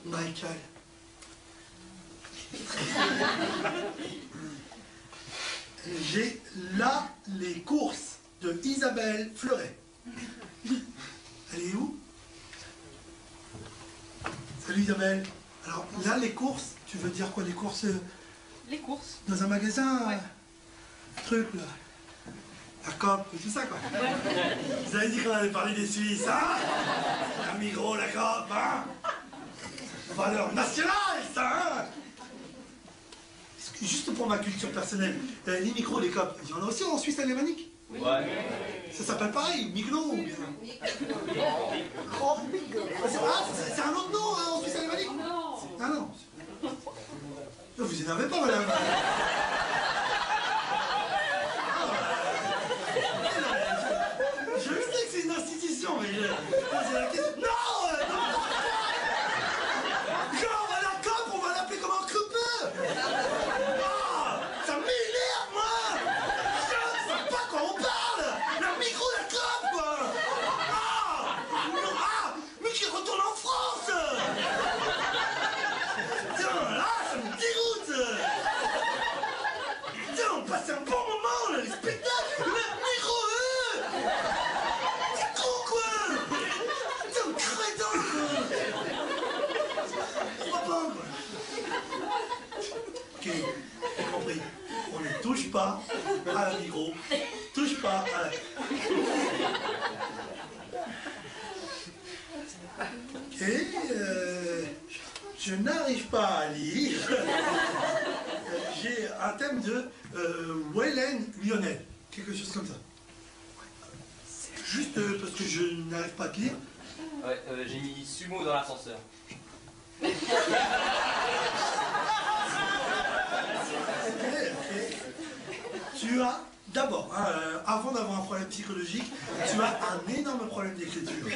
Michael. J'ai là les courses de Isabelle Fleuret. Elle est où? Salut Isabelle. Alors là les courses, tu veux dire quoi, les courses? Les courses. Dans un magasin, ouais. Truc là. La COP, tout ça quoi. Ouais. Vous avez dit qu'on allait parler des Suisses, hein? La Migros, la COP, hein? Valeur nationale, ça, hein? Juste pour ma culture personnelle, les micros, les COP, il y en a aussi en Suisse alémanique? Ouais. Ça s'appelle pareil, Migros ou bien? C'est un autre nom hein, en Suisse alémanique? Non. Ah non. Vous énervez pas, madame? Je sais que c'est une institution, mais je posais la question. Non! Genre, on va la COP, on va l'appeler comme un crepeux! Ça m'énerve, moi! Je sais pas quoi on parle! La micro, la COP, quoi! Mais qui retourne en France! Tiens, là, ça me dégoûte! Tiens, on passe un bon moment, là, les spectacles! Le micro, c'est con, quoi! Tiens, crétin, quoi! Pas, quoi! Ok, j'ai compris. On ne touche pas à la micro, touche pas à la... Ok, je n'arrive pas à lire. J'ai un thème de Wayland Lionel, quelque chose comme ça. Juste parce que je n'arrive pas à te lire. Ouais, j'ai mis sumo dans l'ascenseur. Tu as, d'abord, avant d'avoir un problème psychologique, tu as un énorme problème d'écriture.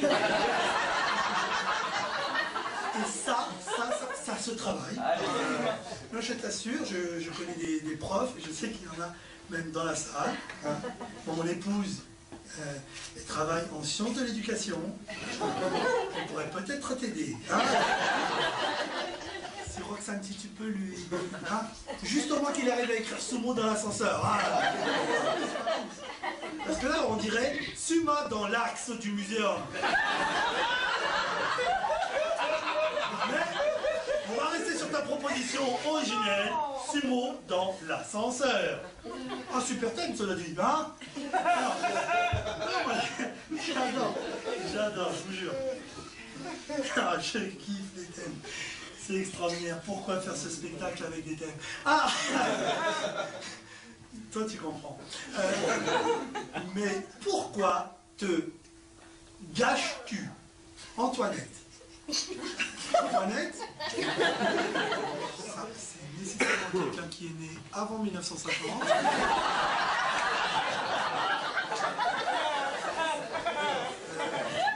Et ça se travaille. Moi, je t'assure, je connais des profs, et je sais qu'il y en a même dans la salle. Hein. Bon, mon épouse, elle travaille en sciences de l'éducation. Elle pourrait peut-être t'aider. Hein. C'est Roxane, si tu peux lui... Hein, juste au moins qu'il arrive à écrire ce mot dans l'ascenseur. Hein. Parce que là, on dirait Suma dans l'axe du muséum. Mais on va rester sur ta proposition originelle, Sumo dans l'ascenseur. Un super thème, cela dit, hein? J'adore, je vous jure. Ah, je kiffe les thèmes. C'est extraordinaire. Pourquoi faire ce spectacle avec des thèmes? Ah! Toi, tu comprends. Mais pourquoi te gâches-tu, Antoinette? Antoinette, ça, c'est nécessairement quelqu'un qui est né avant 1950.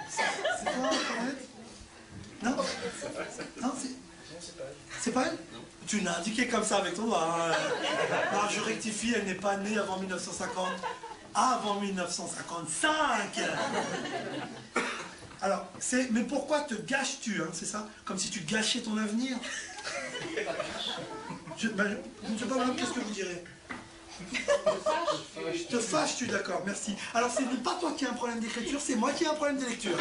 C'est toi, Antoinette? Non? Non, c'est pas elle? Tu l'as indiqué comme ça avec ton doigt. Hein. Non, je rectifie, elle n'est pas née avant 1950. Avant 1955! Alors, mais pourquoi te gâches-tu, hein, c'est ça? Comme si tu gâchais ton avenir? Je ne sais pas, madame, qu'est-ce que vous direz? Te fâches-tu, d'accord, merci. Alors, ce n'est pas toi qui as un problème d'écriture, c'est moi qui ai un problème de lecture.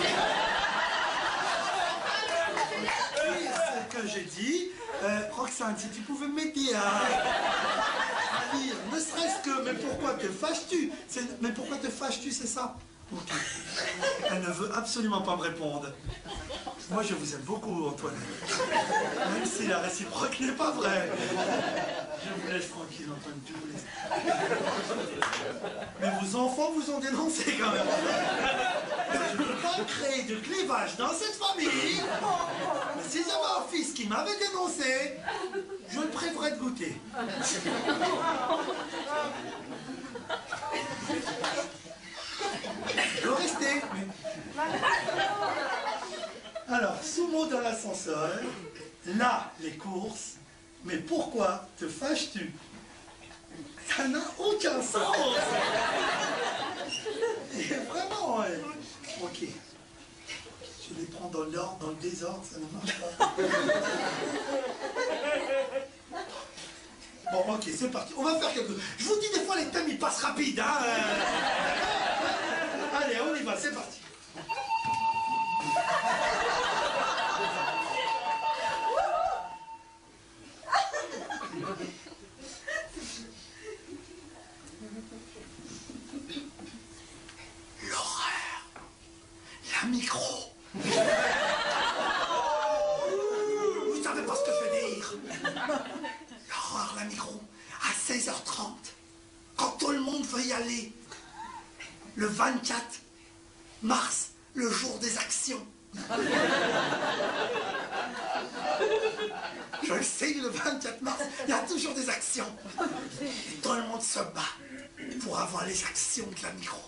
Oui, c'est ce que j'ai dit. Roxane, si tu pouvais m'aider à lire, ne serait-ce que, mais pourquoi te fâches-tu? Mais pourquoi te fâches-tu, c'est ça? Ok. Elle ne veut absolument pas me répondre. Moi, je vous aime beaucoup, Antoinette. Même si la réciproque n'est pas vraie. Je vous laisse tranquille, Antoine, je vous laisse. Mais vos enfants vous ont dénoncé quand même. Je ne veux pas créer de clivage dans cette famille. Mais si j'avais un fils qui m'avait dénoncé, je le préférerais de goûter. Je peux rester. Mais... Alors, Sumo dans l'ascenseur, là, les courses, mais pourquoi te fâches-tu? Ça n'a aucun sens. Et vraiment, ouais. Ok. Je les prends dans l'ordre, dans le désordre, ça ne marche pas. Bon, ok, c'est parti. On va faire quelque chose. Je vous dis, des fois, les thèmes, ils passent rapide, hein. Allez, on y va, c'est parti. L'horreur. La micro. Vous savez pas ce que je veux dire. L'horreur, la micro. À 16h30. Quand tout le monde veut y aller. Le 24 mars, le jour des actions. Je le sais, le 24 mars, il y a toujours des actions. Et tout le monde se bat pour avoir les actions de la micro.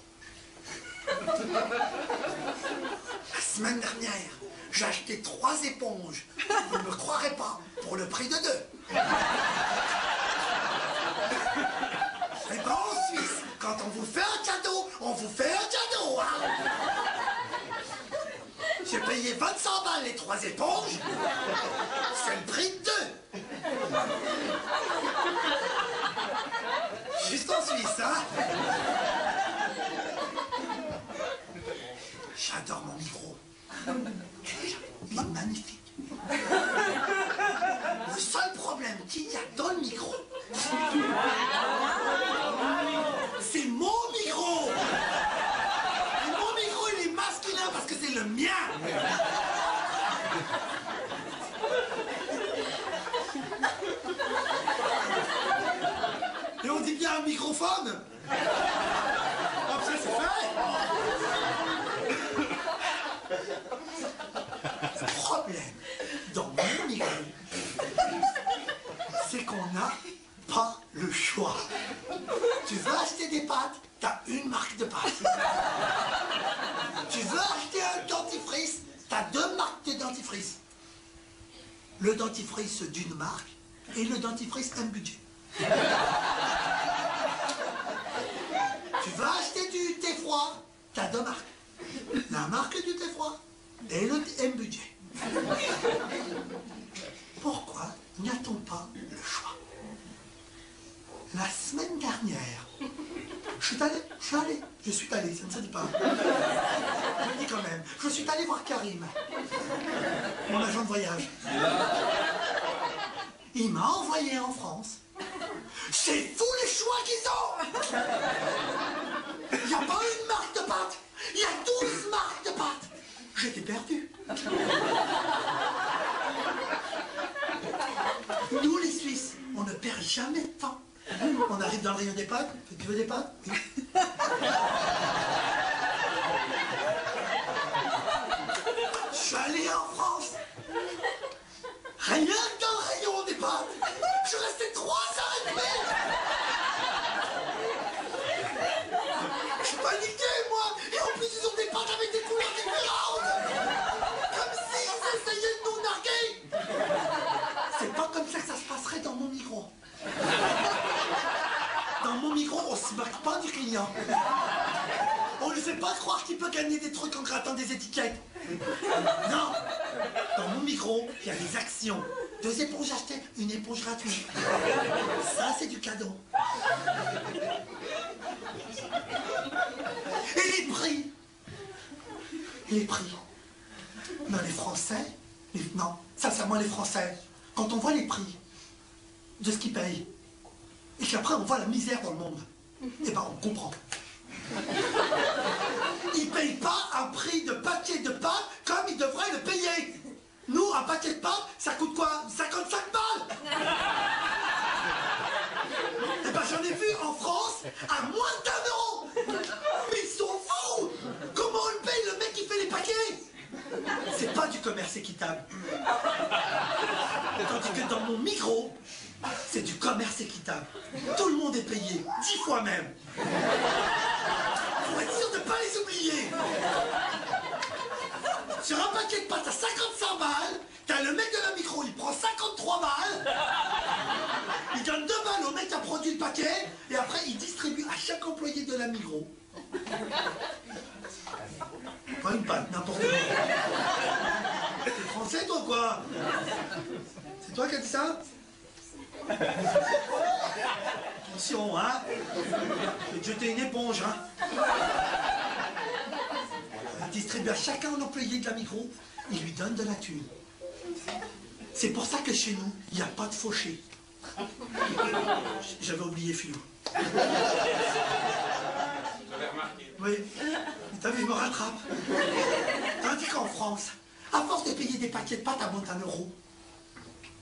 La semaine dernière, j'ai acheté 3 éponges. Vous ne me croirez pas, pour le prix de 2. Et ben en Suisse, quand on vous fait un cadeau, on vous fait un cadeau, hein. J'ai payé 25 balles les 3 éponges. C'est le prix de 2. Juste en Suisse, hein. J'adore mon micro. Il est magnifique. Le seul problème qu'il y a dans le micro, c'est mon micro. Et mon micro, il est masculin parce que c'est le mien. Et on dit bien un microphone. Hop, ça c'est fait. Le problème dans mon micro, c'est qu'on n'a pas le choix. Tu veux acheter des pâtes, t'as une marque de pâtes. Tu veux acheter un dentifrice, t'as 2 marques de dentifrice. Le dentifrice d'une marque et le dentifrice un budget. Tu veux acheter du thé froid, t'as 2 marques. La marque du thé froid et le M budget. Pourquoi n'a-t-on pas le choix? La semaine dernière, je suis allé, ça ne se dit pas. Je le dis quand même, je suis allé voir Karim, mon agent de voyage. Il m'a envoyé en France. C'est fou les choix qu'ils ont. Il n'y a pas une marque de pâtes, il y a 12 marques de pâtes. J'étais perdu. Nous les Suisses, on ne perd jamais de temps. On arrive dans le rayon des pâtes. Tu veux des pâtes? Oui. Je suis allé en France. Rien que dans le rayon des pâtes. Je suis resté 3h30. Je suis paniqué, moi. Et en plus, ils ont des pâtes avec des couleurs différentes. Comme s'ils essayaient de nous narguer. C'est pas comme ça que ça se passerait dans mon micro. Dans mon micro, on se moque pas du client. On ne fait pas croire qu'il peut gagner des trucs en grattant des étiquettes. Non. Dans mon micro, il y a des actions. 2 éponges achetées, 1 éponge gratuite. Ça, c'est du cadeau. Et les prix? Les prix. Non, les Français, non, sincèrement, les Français, quand on voit les prix de ce qu'ils payent, et qu'après on voit la misère dans le monde, eh ben on comprend. Ils ne payent pas un prix de paquet de pâtes comme ils devraient le payer. Nous, un paquet de pâtes, ça coûte quoi? 55 balles. Eh ben j'en ai vu en France à moins de 1 euro. Mais ils sont fous. Comment on le paye, le mec qui fait les paquets? C'est pas du commerce équitable. Tandis que dans mon micro, c'est du commerce équitable. Tout le monde est payé, 10 fois même. Pour être sûr de ne pas les oublier. Sur un paquet de pâtes à 55 balles, t'as le mec de la micro, il prend 53 balles. Il donne 2 balles au mec qui a produit le paquet. Et après, il distribue à chaque employé de la micro. Pas une pâte, n'importe quoi. français, toi, quoi? C'est toi qui as dit ça? Attention, hein? Je vais te jeter une éponge, hein? Il distribue à chacun un employé de la Migros, il lui donne de la thune. C'est pour ça que chez nous, il n'y a pas de fauché. J'avais oublié Philou. J'avais remarqué. Oui, t'as vu, je me rattrape. Tandis qu'en France, à force de payer des paquets de pâtes à moins d'1 euro,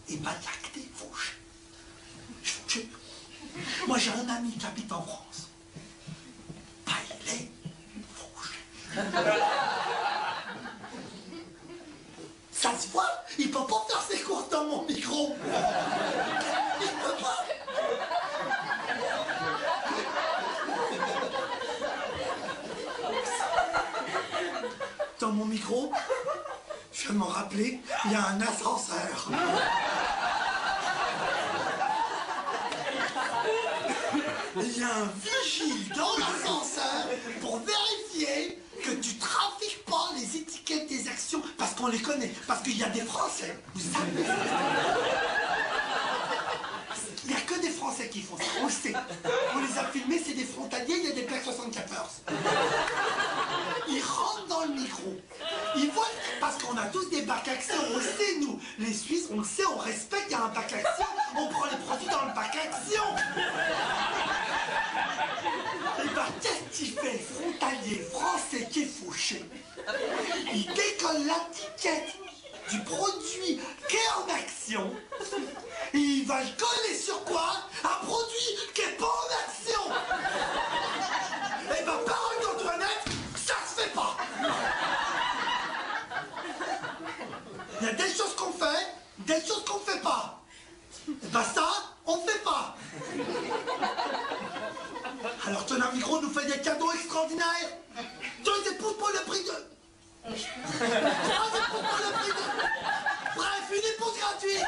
et bah, il n'y a que des fauchés. Moi, j'ai un ami qui habite en France. Bah, il est fauché. Ça se voit, il peut pas faire ses courses dans mon micro. Il peut pas. Dans mon micro, je viens de m'en rappeler, il y a un ascenseur. Il y a un vigile dans l'ascenseur pour vérifier que tu trafiques pas les étiquettes des actions parce qu'on les connaît, parce qu'il y a des Français, vous savez. Il n'y a que des Français qui font ça, on le sait. On les a filmés, c'est des frontaliers, il y a des plaques 74. Ils rentrent dans le micro. Ils voient, parce qu'on a tous des bacs action, on le sait, nous. Les Suisses, on le sait, on respecte, il y a un bac action, on prend les produits dans le bac action. Et bah, qu'est-ce qu'il fait, le frontalier français qui est fauché? Il décolle l'étiquette du produit qui est en action et il va le coller sur quoi? Un produit qui est pas en action. Et bah, parole d'Antoinette, ça se fait pas. Il y a des choses qu'on fait, des choses qu'on fait pas. Et bah ça, on fait pas. Alors ton micro nous fait des cadeaux extraordinaires. 2 épouses pour le prix de... 3 épouses pour le prix de... Bref, une épouse gratuite.